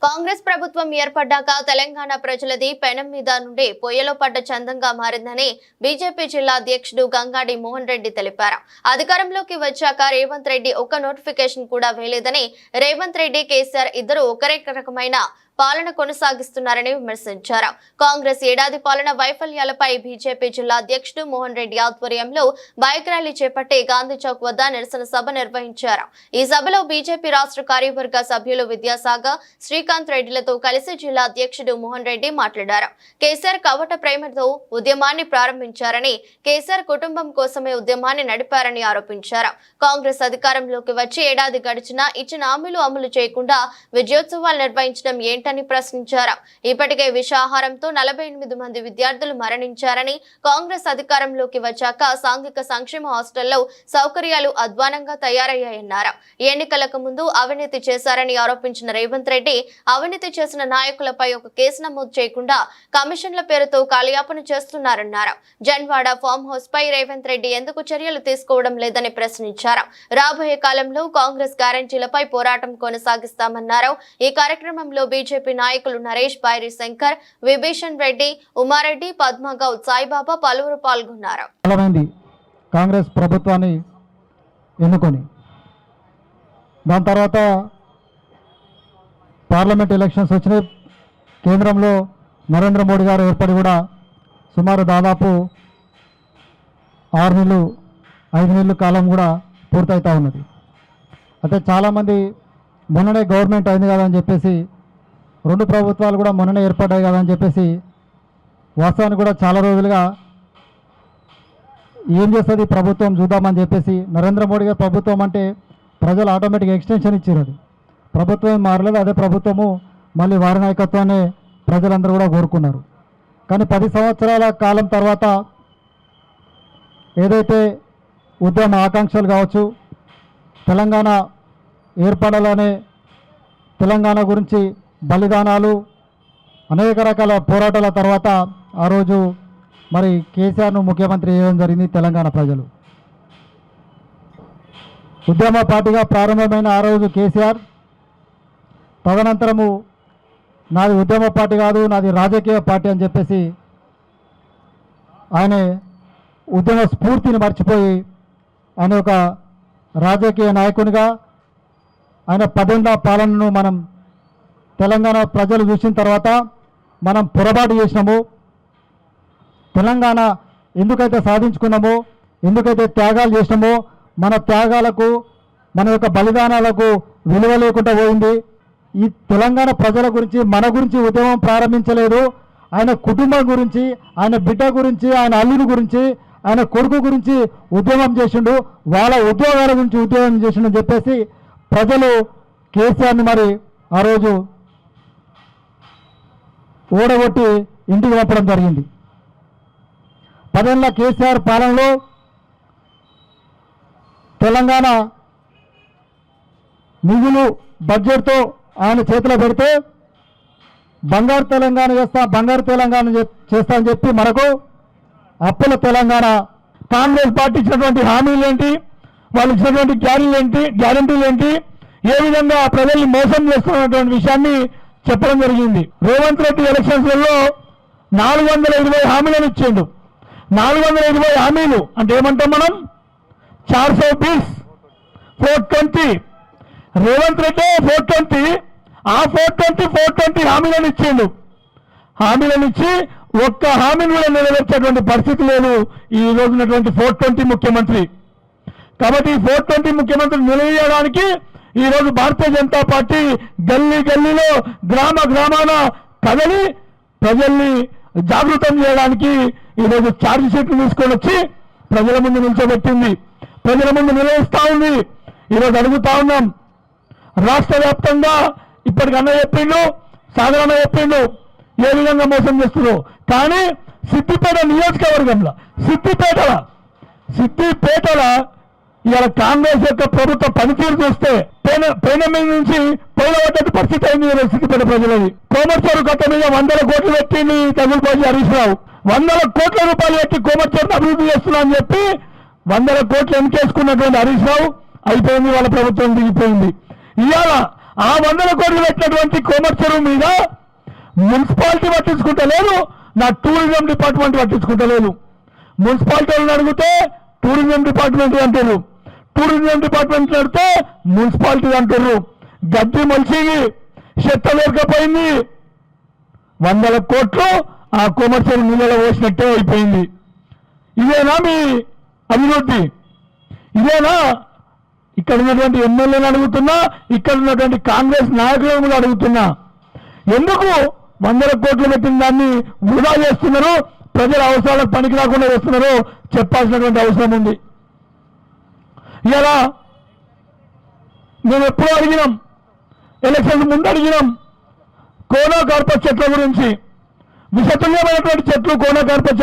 కాంగ్రెస్ ప్రభుత్వం ఏర్పడ్డాక తెలంగాణ ప్రజలది పెనం మీద నుండి పొయ్యలో పడ్డ చందంగా మారిందని బీజేపీ జిల్లా అధ్యక్షుడు గంగాడి మోహన్ రెడ్డి తెలిపారు. అధికారంలోకి వచ్చాక రేవంత్ రెడ్డి ఒక్క నోటిఫికేషన్ కూడా వేయలేదని, రేవంత్ రెడ్డి కేసీఆర్ ఇద్దరు ఒకరే రకమైన పాలన కొనసాగిస్తున్నారని విమర్శించారు. కాంగ్రెస్ ఏడాది పాలన వైఫల్యాలపై బీజేపీ జిల్లా అధ్యక్షుడు మోహన్ రెడ్డి ఆధ్వర్యంలో బైక్ ర్యాలీ చేపట్టి గాంధీ చౌక్ వద్ద నిరసన సభ నిర్వహించారు. ఈ సభలో బీజేపీ రాష్ట్ర కార్యవర్గ సభ్యులు విద్యాసాగర్, శ్రీకాంత్ రెడ్డిలతో కలిసి జిల్లా అధ్యక్షుడు మోహన్ రెడ్డి మాట్లాడారు. కేసీఆర్ కవట ప్రేమతో ఉద్యమాన్ని ప్రారంభించారని, కేసీఆర్ కుటుంబం కోసమే ఉద్యమాన్ని నడిపారని ఆరోపించారు. కాంగ్రెస్ అధికారంలోకి వచ్చి ఏడాది గడిచినా ఇచ్చిన హామీలు అమలు చేయకుండా విజయోత్సవాలు నిర్వహించడం ఏంటి అని ప్రశ్నించారు. ఇప్పటికే విషాహారంతో 48 మంది విద్యార్థులు మరణించారని, కాంగ్రెస్ అధికారంలోకి వచ్చాక సాంఘిక సంక్షేమ హాస్టల్లో సౌకర్యాలు అధ్వానంగా తయారయ్యాయన్నారు. ఎన్నికలకు ముందు అవినీతి చేశారని ఆరోపించిన రేవంత్ రెడ్డి, అవినీతి చేసిన నాయకులపై ఒక కేసు నమోదు చేయకుండా కమిషన్ల పేరుతో కాలయాపన చేస్తున్నారన్నారు. జన్వాడ ఫామ్ హౌస్ పై రేవంత్ రెడ్డి ఎందుకు చర్యలు తీసుకోవడం లేదని ప్రశ్నించారు. రాబోయే కాలంలో కాంగ్రెస్ గ్యారంటీలపై పోరాటం కొనసాగిస్తామన్నారు. ఈ కార్యక్రమంలో బీజేపీ నాయకులు నరేష్, బైరి శంకర్, విభీషణ్ రెడ్డి, ఉమారెడ్డి, పద్మగౌడ్, సాయిబాబా పలువురు పాల్గొన్నారు. కాంగ్రెస్ ప్రభుత్వాన్ని ఎన్నుకొని దాని తర్వాత పార్లమెంట్ ఎలక్షన్స్ వచ్చినాయి. కేంద్రంలో నరేంద్ర మోడీ గారు ఏర్పడి కూడా సుమారు దాదాపు 6 నెలలు 5 నెలల కాలం కూడా పూర్తవుతూ ఉన్నది. అయితే చాలామంది మొన్ననే గవర్నమెంట్ అయింది కదా అని చెప్పేసి, 2 ప్రభుత్వాలు కూడా మొన్ననే ఏర్పడ్డాయి కదా అని చెప్పేసి, వాస్తవానికి కూడా చాలా రోజులుగా ఏం చేస్తుంది ప్రభుత్వం చూద్దామని చెప్పేసి, నరేంద్ర మోడీ గారి ప్రభుత్వం అంటే ప్రజలు ఆటోమేటిక్గా ఎక్స్టెన్షన్ ఇచ్చారు. అది ప్రభుత్వం మారలేదు, అదే ప్రభుత్వము మళ్ళీ వారి నాయకత్వాన్ని ప్రజలందరూ కూడా కోరుకున్నారు. కానీ 10 సంవత్సరాల కాలం తర్వాత ఏదైతే ఉద్యమ ఆకాంక్షలు కావచ్చు, తెలంగాణ ఏర్పడాలనే, తెలంగాణ గురించి బలిదానాలు, అనేక రకాల పోరాటాల తర్వాత ఆ రోజు మరి కేసీఆర్ను ముఖ్యమంత్రి చేయడం జరిగింది. తెలంగాణ ప్రజలు ఉద్యమ పార్టీగా ప్రారంభమైన ఆ రోజు కేసీఆర్, తదనంతరము నాది ఉద్యమ పార్టీ కాదు, నాది రాజకీయ పార్టీ అని చెప్పేసి ఆయన ఉద్యమ స్ఫూర్తిని మర్చిపోయి ఆయన ఒక రాజకీయ నాయకునిగా ఆయన 10 ఏళ్ల పాలనను మనం తెలంగాణ ప్రజలు చూసిన తర్వాత మనం పొరపాటు చేసినాము. తెలంగాణ ఎందుకైతే సాధించుకున్నామో, ఎందుకైతే త్యాగాలు చేసినామో, మన త్యాగాలకు, మన యొక్క బలిదానాలకు విలువ లేకుండా పోయింది. ఈ తెలంగాణ ప్రజల గురించి, మన గురించి ఉద్యమం ప్రారంభించలేదు. ఆయన కుటుంబం గురించి, ఆయన బిడ్డ గురించి, ఆయన అల్లుని గురించి, ఆయన కొడుకు గురించి ఉద్యమం చేసిండు. వాళ్ళ ఉద్యోగాల గురించి ఉద్యమం చేసిండు చెప్పేసి ప్రజలు కేసీఆర్ని మరి ఆ రోజు ఓడగొట్టి ఇంటికి పంపడం జరిగింది. 10 ఏళ్ల కేసీఆర్ పాలనలో తెలంగాణ నిధులు బడ్జెట్తో ఆయన చేతిలో పెడితే బంగారు తెలంగాణ చేస్తా అని చెప్పి మనకు అప్పుల తెలంగాణ. కాంగ్రెస్ పార్టీ ఇచ్చినటువంటి హామీలు ఏంటి, వాళ్ళు ఇచ్చినటువంటి గ్యారంటీలు ఏంటి, ఏ విధంగా ప్రజల్ని మోసం చేస్తున్నటువంటి విషయాన్ని చెప్పడం జరిగింది. రేవంత్ రెడ్డి ఎలక్షన్స్లలో 420 హామీలను ఇచ్చిండు. 420 హామీలు అంటే ఏమంటాం మనం, 420 420. రేవంత్ రెడ్డి 420, ఆ 420 హామీలను ఇచ్చిండు. హామీలను ఇచ్చి ఒక్క హామీని కూడా నెరవేర్చేటువంటి పరిస్థితి లేదు ఈ రోజు ఉన్నటువంటి 420 ముఖ్యమంత్రి. కాబట్టి 420 ముఖ్యమంత్రి నిలదీయడానికి ఈరోజు భారతీయ జనతా పార్టీ గల్లీలో గ్రామాన కదలి ప్రజల్ని జాగృతం చేయడానికి ఈరోజు ఛార్జ్ షీట్లు తీసుకొని వచ్చి ప్రజల ముందు నిల్చోబెట్టింది, ప్రజల ముందు నిలదీస్తూ ఉంది. ఈరోజు అడుగుతా ఉన్నాం, రాష్ట్ర వ్యాప్తంగా ఇప్పటికన్నా చెప్పిండు, సాధారణ చెప్పిండు ఏ విధంగా మోసం చేస్తుందో. కానీ సిద్దిపేట నియోజకవర్గంలో, సిద్దిపేటల ఇవాళ కాంగ్రెస్ యొక్క ప్రభుత్వ పనితీరు చూస్తే పేన మీద నుంచి పోలవద్దటి పరిస్థితి అయింది సిద్దిపేట ప్రజలది. కోమర్చేరు గత మీద 100 కోట్లు పెట్టింది తగులుపోయి హరీష్ రావు. 100 కోట్ల రూపాయలు పెట్టి కోమర్చేరును అభివృద్ధి చేస్తున్నా అని చెప్పి 100 కోట్లు ఎన్నికేసుకున్నటువంటి హరీష్ రావు అయిపోయింది, వాళ్ళ ప్రభుత్వం దిగిపోయింది. ఇవాళ ఆ 100 కోట్లు పెట్టినటువంటి కోమటి చెరువు మీద మున్సిపాలిటీ పట్టించుకుంటలేదు, నా టూరిజం డిపార్ట్మెంట్ పట్టించుకుంటలేదు. మున్సిపాలిటీ వాళ్ళని అడిగితే టూరిజం డిపార్ట్మెంట్ అంటారు, టూరిజం డిపార్ట్మెంట్ అడిగితే మున్సిపాలిటీ అంటారు. గడ్డి మలిసి చెత్త లేకపోయింది. 100 కోట్లు ఆ కోమటి చెరువు నీళ్ళలో పోసినట్టే అయిపోయింది. ఇదేనా మీ అభివృద్ధి? ఇదేనా? ఇక్కడ ఉన్నటువంటి ఎమ్మెల్యేలు అడుగుతున్నా, ఇక్కడ ఉన్నటువంటి కాంగ్రెస్ నాయకులను కూడా అడుగుతున్నా, ఎందుకు 100 కోట్లు పెట్టిన దాన్ని వృధా చేస్తున్నారు, ప్రజల అవసరాలకు పనికి రాకుండా చేస్తున్నారో చెప్పాల్సినటువంటి అవసరం ఉంది. ఇలా మేము ఎప్పుడూ అడిగినాం, ఎలక్షన్ ముందు అడిగినాం కోనో కార్పస్ చెట్ల గురించి. విషతుల్యమైనటువంటి చెట్లు కోనో కార్పస్